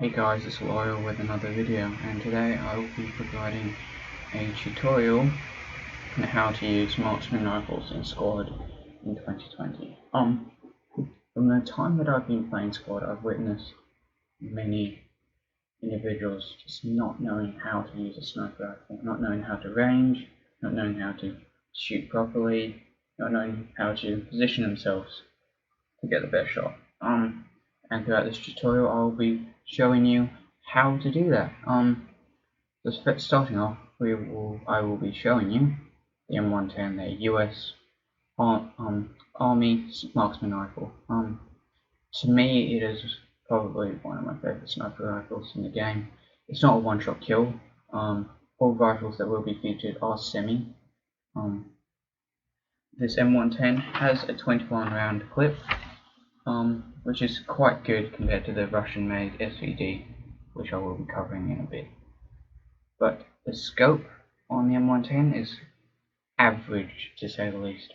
Hey guys, it's Loyal with another video, and today I will be providing a tutorial on how to use Marksman rifles in Squad in 2020. From the time that I've been playing Squad, I've witnessed many individuals just not knowing how to use a sniper rifle, not knowing how to range, not knowing how to shoot properly, not knowing how to position themselves to get the best shot. And throughout this tutorial I'll be showing you how to do that. Just starting off, I will be showing you the M110, the US Army Marksman rifle. To me, it is probably one of my favorite sniper rifles in the game. It's not a one-shot kill. All rifles that will be featured are semi. This M110 has a 21 round clip, which is quite good compared to the Russian-made SVD, which I will be covering in a bit. But the scope on the M110 is average, to say the least.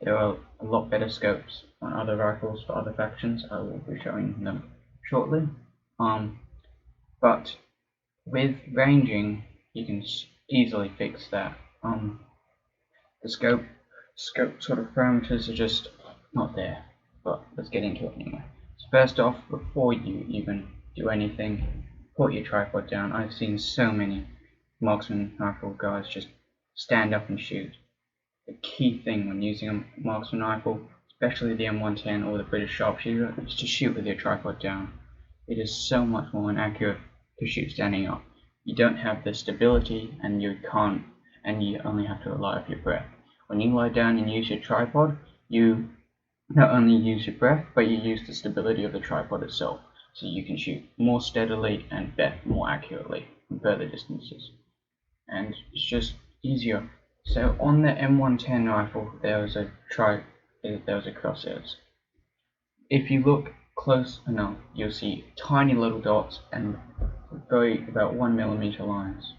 There are a lot better scopes on other rifles for other factions. I will be showing them shortly. But with ranging, you can easily fix that. The scope sort of parameters are just not there. But let's get into it anyway. So first off, before you even do anything, put your tripod down. I've seen so many marksman rifle guys just stand up and shoot. The key thing when using a marksman rifle, especially the M110 or the British sharpshooter, is to shoot with your tripod down. It is so much more inaccurate to shoot standing up. You don't have the stability, and you only have to rely on your breath. When you lie down and use your tripod, you not only use your breath, but you use the stability of the tripod itself, so you can shoot more steadily and more accurately from further distances. And it's just easier. So on the M110 rifle, there was a crosshairs. If you look close enough, you'll see tiny little dots and about 1 millimeter lines.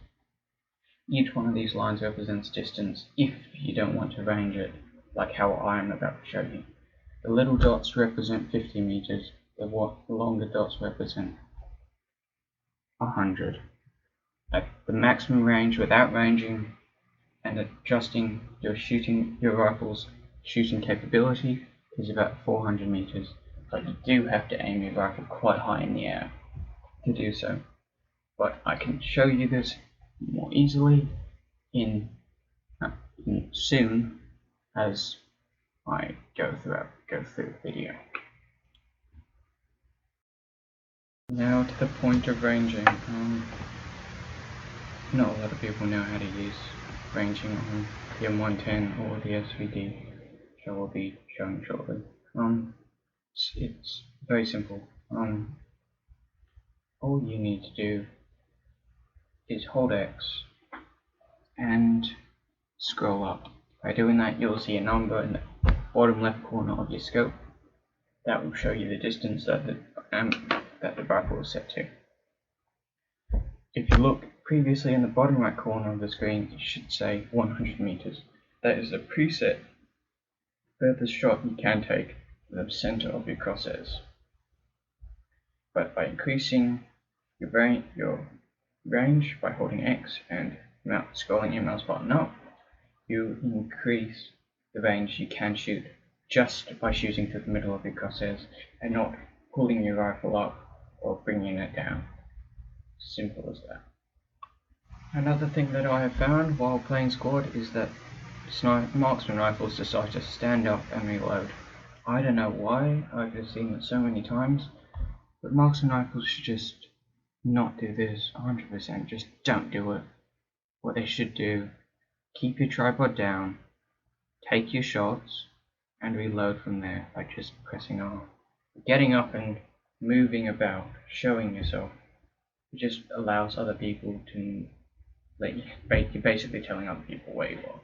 Each one of these lines represents distance if you don't want to range it, like how I am about to show you. The little dots represent 50 meters, the longer dots represent 100. At the maximum range without ranging and adjusting your rifle's shooting capability is about 400 meters, but you do have to aim your rifle quite high in the air to do so. But I can show you this more easily soon as I go through the video. Now to the point of ranging. Not a lot of people know how to use ranging on the M110 or the SVD, which I will be showing shortly. It's very simple. All you need to do is hold X and scroll up. By doing that, you'll see a number in the bottom left corner of your scope. That will show you the distance that the rifle is set to. If you look previously in the bottom right corner of the screen, it should say 100 meters. That is a preset furthest shot you can take with the center of your crosshairs. But by increasing your range by holding X and scrolling your mouse button up, you increase the range you can shoot just by shooting through the middle of your crosshairs and not pulling your rifle up or bringing it down. Simple as that. Another thing that I have found while playing Squad is that marksman rifles decide to stand up and reload. I don't know why, I've just seen it so many times, but marksman rifles should just not do this 100%, just don't do it. What they should do, keep your tripod down, take your shots, and reload from there by just pressing R. Getting up and moving about, showing yourself, it just allows other people to you're basically telling other people where you are.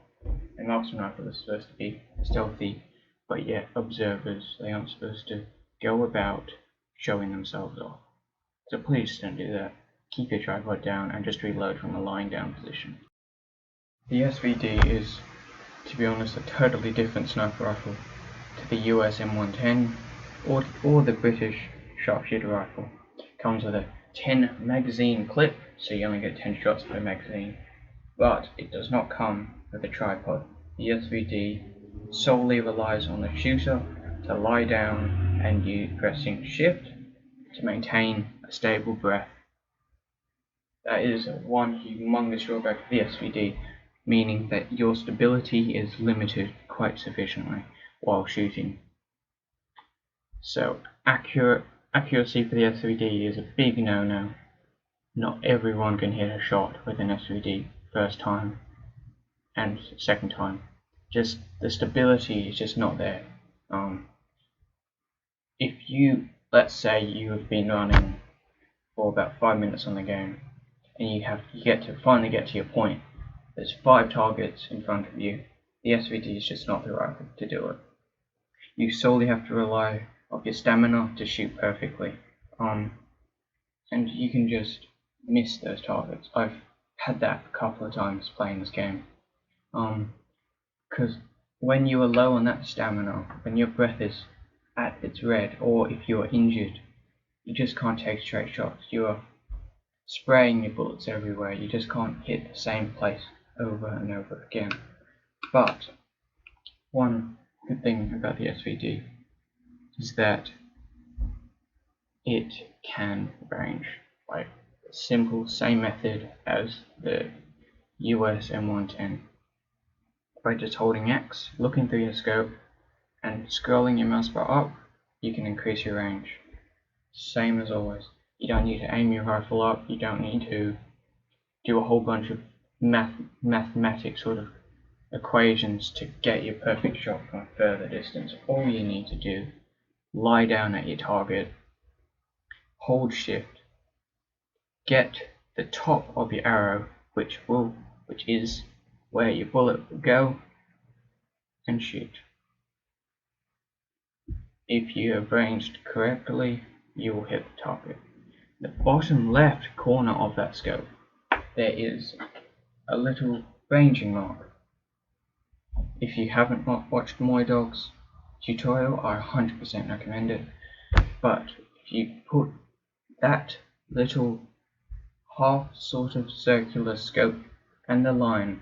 A marksman rifle is supposed to be stealthy, but yet observers, they aren't supposed to go about showing themselves off. So please don't do that. Keep your tripod down and just reload from a lying down position. The SVD is, to be honest, a totally different sniper rifle to the US M110 or the British sharpshooter rifle. comes with a 10 magazine clip, so you only get 10 shots per magazine, but it does not come with a tripod. The SVD solely relies on the shooter to lie down and you pressing shift to maintain a stable breath. That is one humongous drawback of the SVD, meaning that your stability is limited quite sufficiently while shooting. So accuracy for the SVD is a big no-no. Not everyone can hit a shot with an SVD first time and second time. Just the stability is just not there. If you, let's say you have been running for about 5 minutes on the game, and you finally get to your point, there's 5 targets in front of you, the SVD is just not the rifle to do it. You solely have to rely on your stamina to shoot perfectly, and you can just miss those targets. I've had that a couple of times playing this game, because when you are low on that stamina, when your breath is at its red, or if you are injured, you just can't take straight shots. You are spraying your bullets everywhere. You just can't hit the same place over and over again. But one good thing about the SVD is that it can range by a simple same method as the US M110. By just holding X, looking through your scope, and scrolling your mouse bar up, you can increase your range. Same as always. You don't need to aim your rifle up, you don't need to do a whole bunch of mathematic sort of equations to get your perfect shot from a further distance. All you need to do, lie down at your target, hold shift, get the top of your arrow, which is where your bullet will go, and shoot. If you have ranged correctly, you will hit the target. The bottom left corner of that scope, there is a little ranging mark. If you haven't watched Moy Dog's tutorial, I 100% recommend it. But if you put that little half sort of circular scope and the line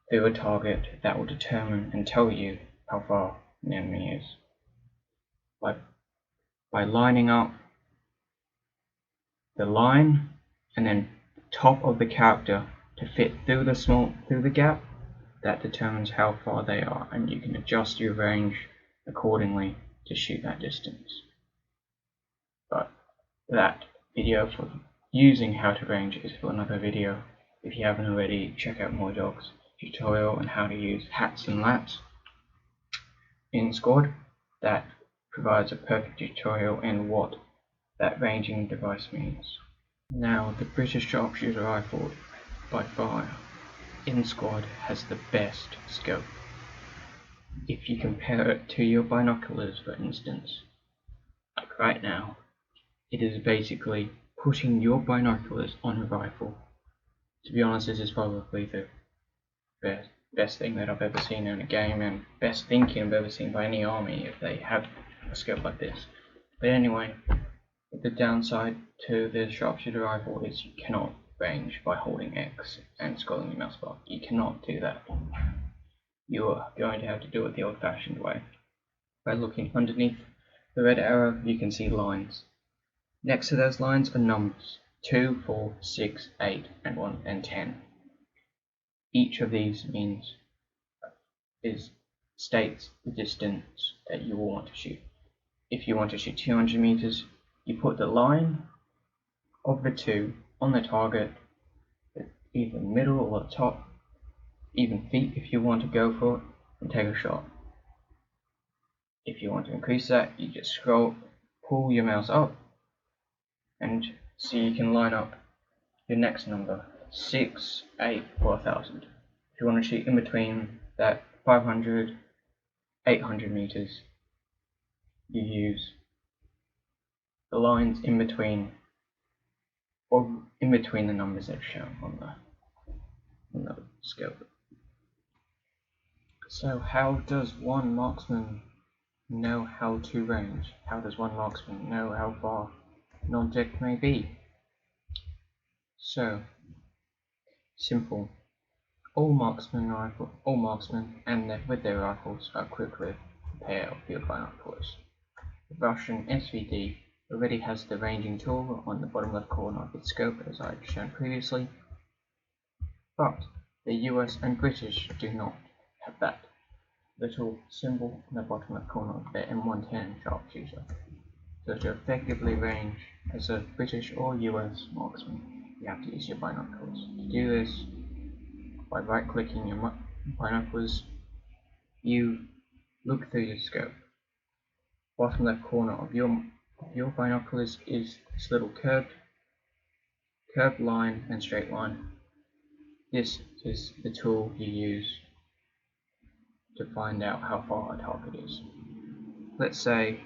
through a target, that will determine and tell you how far an enemy is. By lining up the line and then top of the character to fit through the gap, that determines how far they are, and you can adjust your range accordingly to shoot that distance. But that video for using how to range is for another video. If you haven't already, check out Moy Dog's tutorial on how to use hats and lats in squad. That provides a perfect tutorial in what that ranging device means. Now, the British sharpshooter rifle by far in squad has the best scope. If you compare it to your binoculars, for instance, like right now, it is basically putting your binoculars on a rifle. To be honest, this is probably the best thing that I've ever seen in a game, and best thinking I've ever seen by any army if they have a scope like this. But anyway, the downside to the sharpshooter rifle is you cannot range by holding X and scrolling your mouse bar. You cannot do that. You are going to have to do it the old-fashioned way. By looking underneath the red arrow, you can see lines. Next to those lines are numbers: 2, 4, 6, 8, and 1 and 10. Each of these states the distance that you will want to shoot. If you want to shoot 200 meters, you put the line of the 2 on the target, either middle or the top, even feet if you want to go for it, and take a shot. If you want to increase that, you just pull your mouse up, and so you can line up your next number, 6, 8, or 1000. If you want to shoot in between that 500, 800 meters, you use the lines in between, or in between the numbers that are shown on the scope. So how does one marksman know how to range? How does one marksman know how far an object may be. So, simple. All marksmen with their rifles are equipped with a pair of field binoculars. The Russian SVD already has the ranging tool on the bottom left corner of its scope, as I had shown previously, but the US and British do not have that little symbol in the bottom left corner of their M110 sharpshooter. So to effectively range as a British or US marksman, you have to use your binoculars. To do this, by right-clicking your binoculars, you look through your scope. Bottom left corner of your binoculars is this little curved line and straight line. This is the tool you use to find out how far a target is. Let's say,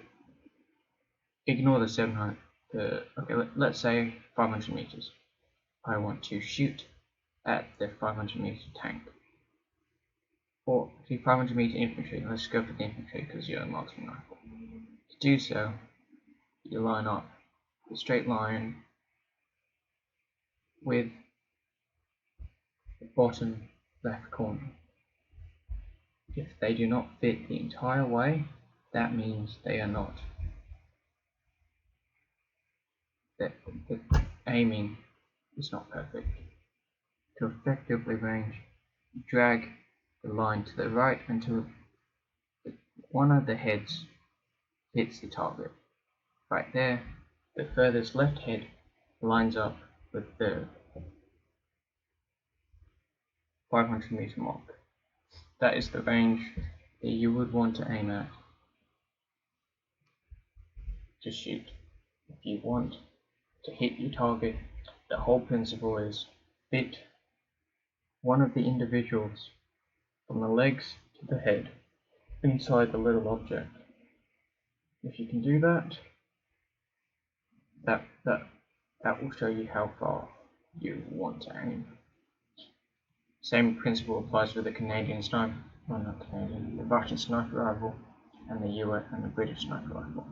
ignore the 700. Let's say 500 meters. I want to shoot at the 500 meter tank, or the 500 meter infantry. Let's go for the infantry because you're a marksman rifle. To do so, you line up the straight line with the bottom left corner. If they do not fit the entire way, that means they are not. The aiming is not perfect. To effectively range, drag the line to the right until one of the heads hits the target. Right there, the furthest left head lines up with the 500 meter mark. That is the range that you would want to aim at to shoot. If you want to hit your target, the whole principle is fit one of the individuals from the legs to the head inside the little object. If you can do that, that will show you how far you want to aim. Same principle applies with the Canadian sniper, well not Canadian, the Russian sniper rifle and the US and the British sniper rifle.